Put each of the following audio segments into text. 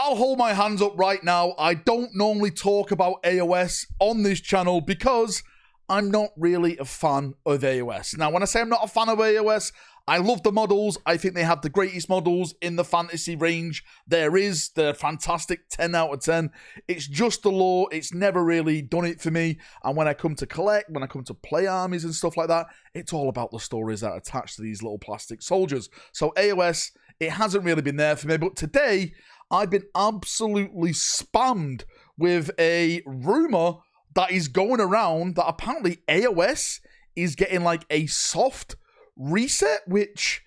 I'll hold my hands up right now. I don't normally talk about AOS on this channel because I'm not really a fan of AOS. Now, when I say I'm not a fan of AOS, I love the models. I think they have the greatest models in the fantasy range there is. They're fantastic, 10 out of 10. It's just the lore. It's never really done it for me. And when I come to collect, when I come to play armies and stuff like that, it's all about the stories that are attached to these little plastic soldiers. So AOS, it hasn't really been there for me. But today, I've been absolutely spammed with a rumor that is going around that apparently AOS is getting like a soft reset, which,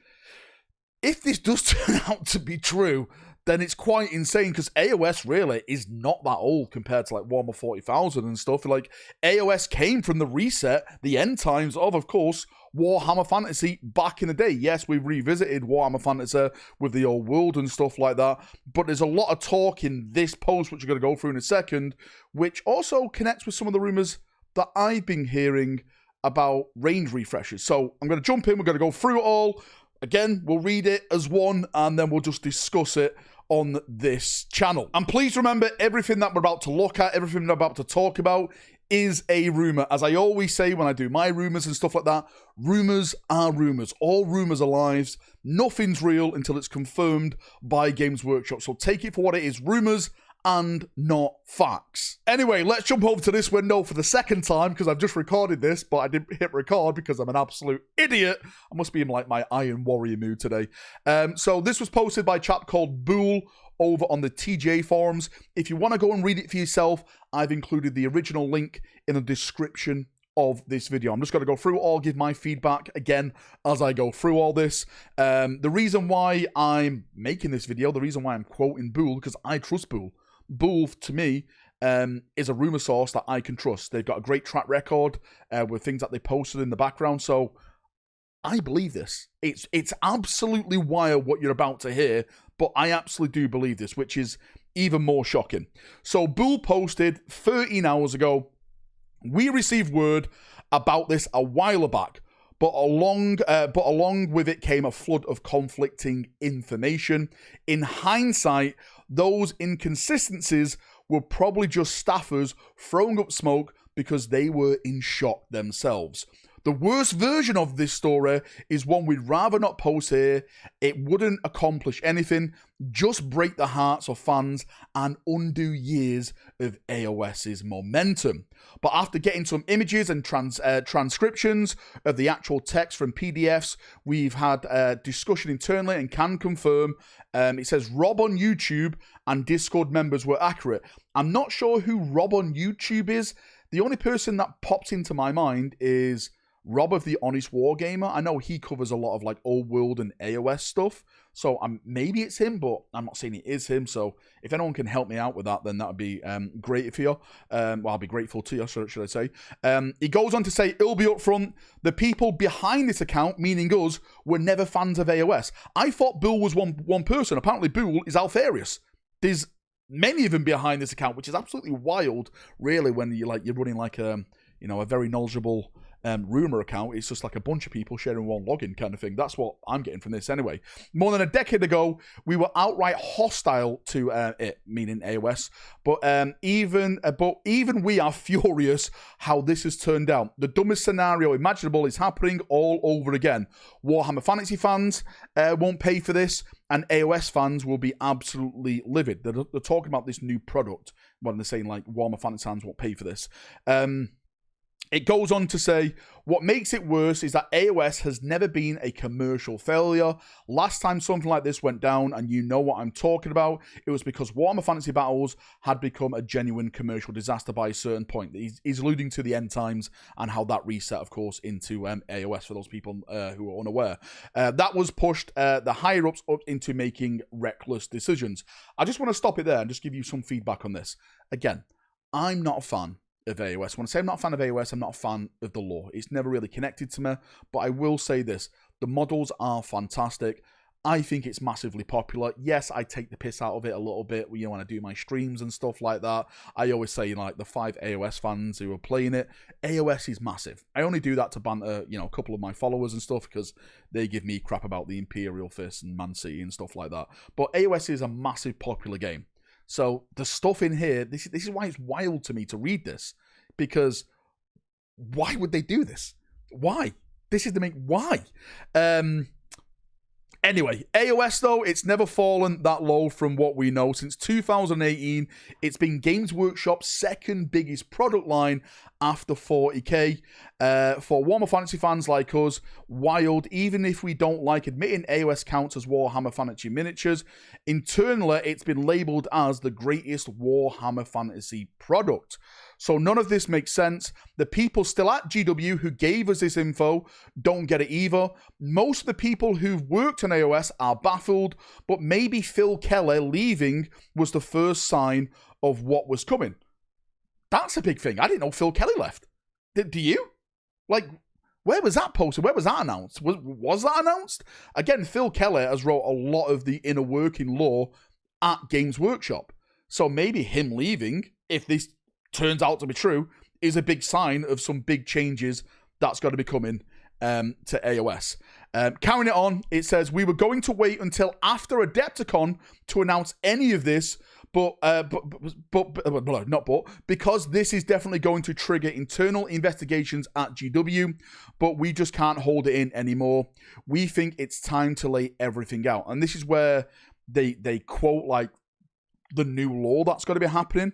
if this does turn out to be true, then it's quite insane, because AOS really is not that old compared to like Warhammer 40,000 and stuff. Like, AOS came from the reset, the end times of course, Warhammer Fantasy back in the day. Yes, we've revisited Warhammer Fantasy with the old world and stuff like that, but there's a lot of talk in this post, which we're going to go through in a second, which also connects with some of the rumors that I've been hearing about range refreshes. So I'm going to jump in, we're going to go through it all. Again, we'll read it as one, and then we'll just discuss it on this channel. And please remember, everything that we're about to look at, everything we're about to talk about is a rumor. As I always say when I do my rumors and stuff like that, rumors are rumors. All rumors are lies. Nothing's real until it's confirmed by Games Workshop. So take it for what it is, rumors and not facts. Anyway, let's jump over to this window for the second time, because I've just recorded this, but I didn't hit record because I'm an absolute idiot. I must be in like my Iron Warrior mood today. So this was posted by a chap called Bool over on the TJ forums. If you want to go and read it for yourself, I've included the original link in the description of this video. I'm just going to go through it all, give my feedback again as I go through all this. The reason why I'm making this video, the reason why I'm quoting Bool, because I trust Bool. Bool, to me, is a rumor source that I can trust. They've got a great track record with things that they posted in the background, so I believe this. It's absolutely wild what you're about to hear, but I absolutely do believe this, which is even more shocking. So Bool posted 13 hours ago, we received word about this a while back, but along with it came a flood of conflicting information. In hindsight, those inconsistencies were probably just staffers throwing up smoke because they were in shock themselves. The worst version of this story is one we'd rather not post here. It wouldn't accomplish anything, just break the hearts of fans and undo years of AOS's momentum. But after getting some images and transcriptions of the actual text from PDFs, we've had a discussion internally and can confirm. It says Rob on YouTube and Discord members were accurate. I'm not sure who Rob on YouTube is. The only person that pops into my mind is Rob of the Honest Wargamer. I know he covers a lot of like old world and AOS stuff, so maybe it's him, but I'm not saying it is him. So if anyone can help me out with that, then that would be great for you. Well, I'll be grateful to you, should I say. He goes on to say, it'll be upfront, the people behind this account, meaning us, were never fans of AOS. I thought Bool was one person. Apparently Bool is Alfarius. There's many of them behind this account, which is absolutely wild, really, when you're running like a very knowledgeable rumor account. It's just like a bunch of people sharing one login kind of thing. That's what I'm getting from this anyway. More than a decade ago, we were outright hostile to it, meaning AOS. But even we are furious how this has turned out. The dumbest scenario imaginable is happening all over again. Warhammer Fantasy fans won't pay for this, and AOS fans will be absolutely livid. They're talking about this new product when they're saying like Warhammer Fantasy fans won't pay for this. It goes on to say, what makes it worse is that AOS has never been a commercial failure. Last time something like this went down, and you know what I'm talking about, it was because Warhammer Fantasy Battles had become a genuine commercial disaster by a certain point. He's alluding to the end times and how that reset, of course, into AOS for those people who are unaware. That was pushed the higher-ups up into making reckless decisions. I just want to stop it there and just give you some feedback on this. Again, I'm not a fan of AOS. When I say I'm not a fan of AOS, I'm not a fan of the lore. It's never really connected to me, but I will say this. The models are fantastic. I think it's massively popular. Yes, I take the piss out of it a little bit, when I do my streams and stuff like that. I always say, like, the 5 AOS fans who are playing it, AOS is massive. I only do that to banter, a couple of my followers and stuff, because they give me crap about the Imperial Fist and Man City and stuff like that. But AOS is a massive popular game. So the stuff in here, this is why it's wild to me to read this, because why would they do this? Why? This is the main why. Anyway, AOS, though, it's never fallen that low from what we know. Since 2018, it's been Games Workshop's second biggest product line after 40k. For Warhammer Fantasy fans like us, wild, even if we don't like admitting AOS counts as Warhammer Fantasy miniatures, internally, it's been labelled as the greatest Warhammer Fantasy product. So none of this makes sense. The people still at GW who gave us this info don't get it either. Most of the people who've worked on AOS are baffled, but maybe Phil Keller leaving was the first sign of what was coming. That's a big thing. I didn't know Phil Kelly left. Do you? Like, where was that posted? Where was that announced? Was that announced? Again, Phil Keller has wrote a lot of the inner working lore at Games Workshop. So maybe him leaving, if this turns out to be true, is a big sign of some big changes that's got to be coming to AOS. Carrying it on, it says, we were going to wait until after Adepticon to announce any of this, because this is definitely going to trigger internal investigations at GW, but we just can't hold it in anymore. We think it's time to lay everything out. And this is where they quote like the new law that's got to be happening.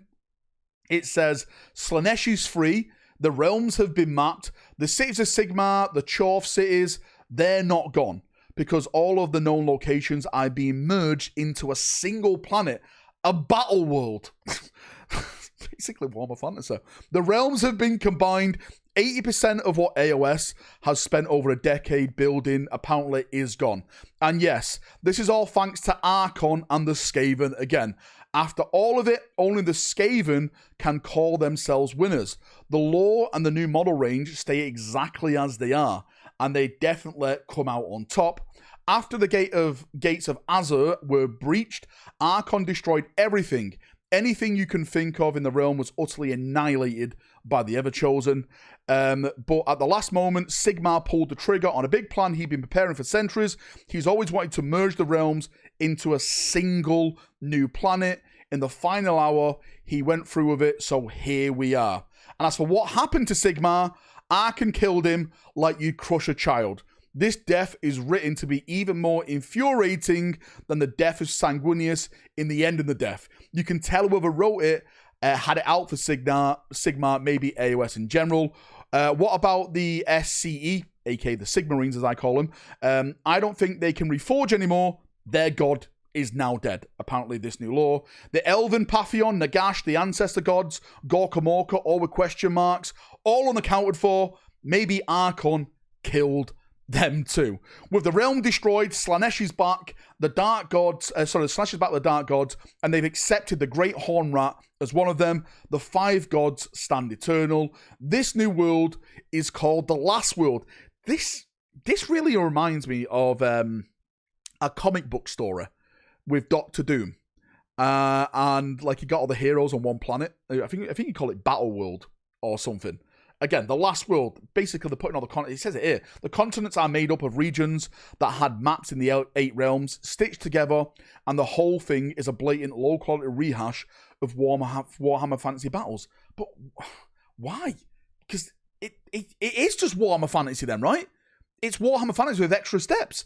It says, Slaanesh is free, the realms have been mapped, the cities of Sigmar, the Chorf cities, they're not gone, because all of the known locations are being merged into a single planet, a battle world. Basically Warhammer Fantasy. The realms have been combined. 80% of what AOS has spent over a decade building apparently is gone. And yes, this is all thanks to Archon and the Skaven again. After all of it, only the Skaven can call themselves winners. The lore and the new model range stay exactly as they are, and they definitely come out on top. After the gates of Azur were breached, Archon destroyed everything. Anything you can think of in the realm was utterly annihilated by the Everchosen. But at the last moment, Sigmar pulled the trigger on a big plan he'd been preparing for centuries. He's always wanted to merge the realms into a single new planet. In the final hour, he went through with it, so here we are. And as for what happened to Sigmar, Archon killed him like you'd crush a child. This death is written to be even more infuriating than the death of Sanguinius in the end of the death. You can tell whoever wrote it had it out for Sigmar, maybe AOS in general. What about the SCE, aka the Sigmarines as I call them? I don't think they can reforge anymore. Their god is now dead, apparently this new lore. The Elven Paphion, Nagash, the Ancestor Gods, Gorka Morka, all with question marks, all unaccounted for. Maybe Archon killed them too. With the realm destroyed, Slaanesh is back, the Dark Gods, Slaanesh is back with the Dark Gods, and they've accepted the Great Horn Rat as one of them. The 5 gods stand eternal. This new world is called the Last World. This really reminds me of a comic book story with Doctor Doom. And like you got all the heroes on one planet. I think you call it Battle World or something. Again, the Last World, basically they're putting all the continents, it says it here, the continents are made up of regions that had maps in the 8 realms, stitched together, and the whole thing is a blatant low-quality rehash of Warhammer Fantasy battles. But why? Because it is just Warhammer Fantasy then, right? It's Warhammer Fantasy with extra steps.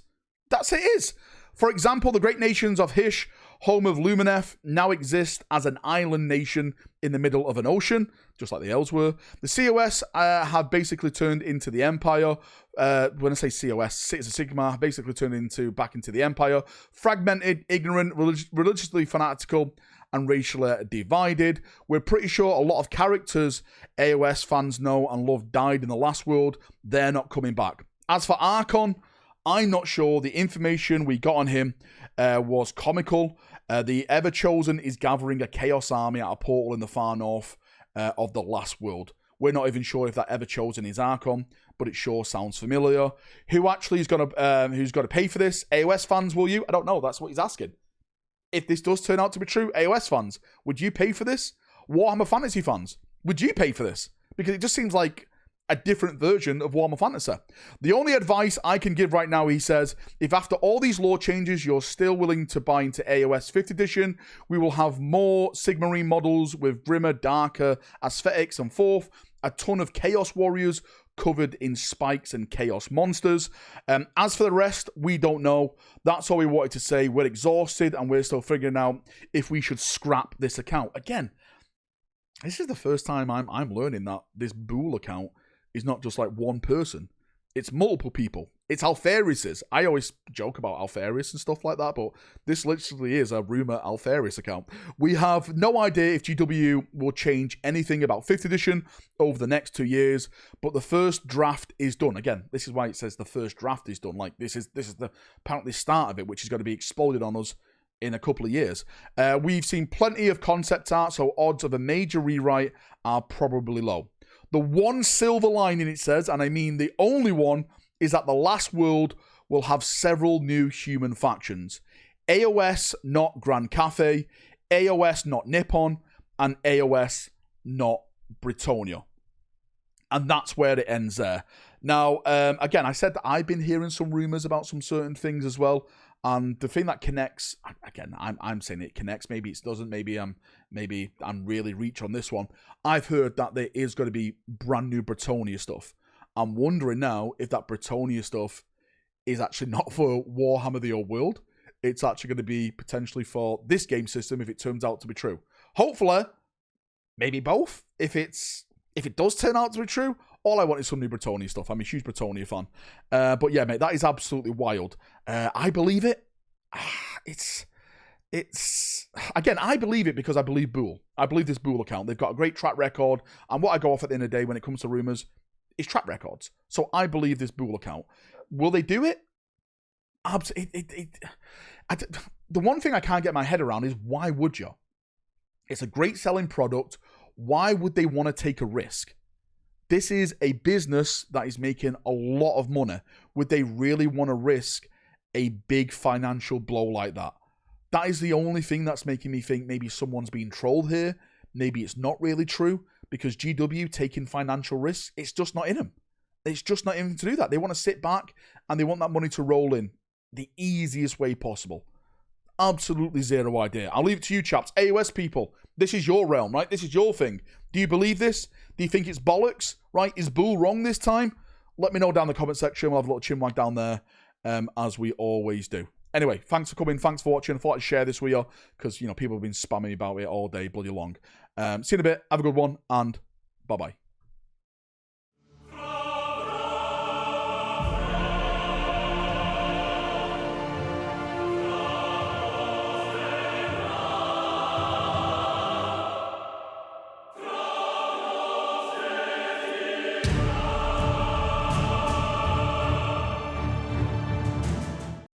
That's it is. For example, the great nations of Hysh, home of Lumineth, now exist as an island nation in the middle of an ocean, just like the elves were. The COS have basically turned into the Empire. When I say COS, Cities of Sigmar have basically turned back into the Empire. Fragmented, ignorant, religiously fanatical, and racially divided. We're pretty sure a lot of characters AOS fans know and love died in the Last World. They're not coming back. As for Archon, I'm not sure. The information we got on him was comical. The Everchosen is gathering a Chaos army at a portal in the far north of the Last World. We're not even sure if that Everchosen is Archon, but it sure sounds familiar. Who actually is going to who's got to pay for this? AOS fans, will you? I don't know. That's what he's asking. If this does turn out to be true, AOS fans, would you pay for this? Warhammer Fantasy fans, would you pay for this? Because it just seems like a different version of Warhammer Fantasy. The only advice I can give right now, he says, if after all these law changes you're still willing to buy into AOS 5th edition, we will have more Sigmar models with grimmer, darker aesthetics and forth, a ton of Chaos Warriors covered in spikes and Chaos monsters. As for the rest, we don't know. That's all we wanted to say. We're exhausted and we're still figuring out if we should scrap this account. Again, this is the first time I'm learning that this Bool account is not just like one person. It's multiple people. It's Alferis's. I always joke about Alferis and stuff like that, but this literally is a rumor Alferis account. We have no idea if GW will change anything about 5th edition over the next 2 years, but the first draft is done. Again, this is why it says the first draft is done. Like this is the apparently start of it, which is going to be exploded on us in a couple of years. We've seen plenty of concept art, so odds of a major rewrite are probably low. The one silver lining, it says, and I mean the only one, is that the last world will have several new human factions. AOS, not Grand Cathay, AOS, not Nippon, and AOS, not Britonia. And that's where it ends there. Now, again, I said that I've been hearing some rumors about some certain things as well. And the thing that connects, again, I'm saying it connects. Maybe it doesn't. Maybe I'm really reach on this one. I've heard that there is going to be brand new Britonia stuff. I'm wondering now if that Britonia stuff is actually not for Warhammer the Old World. It's actually going to be potentially for this game system if it turns out to be true. Hopefully, maybe both. If it does turn out to be true, all I want is some new Britonia stuff. I'm a huge Britonia fan. But yeah, mate, that is absolutely wild. I believe it. Again, I believe it because I believe Bool. I believe this Bool account. They've got a great track record. And what I go off at the end of the day when it comes to rumors is track records. So I believe this Bool account. Will they do it? The one thing I can't get my head around is why would you? It's a great selling product. Why would they want to take a risk? This is a business that is making a lot of money. Would they really want to risk a big financial blow like that? That is the only thing that's making me think maybe someone's being trolled here. Maybe it's not really true because GW taking financial risks, it's just not in them. It's just not in them to do that. They want to sit back and they want that money to roll in the easiest way possible. Absolutely zero idea. I'll leave it to you, chaps. AOS people, this is your realm, right? This is your thing. Do you believe this? Do you think it's bollocks, right? Is Bool wrong this time? Let me know down in the comment section. We'll have a little chinwag down there, as we always do. Anyway, thanks for coming. Thanks for watching. I thought I'd share this with you because, you know, people have been spamming me about it all day bloody long. See you in a bit. Have a good one, and bye-bye.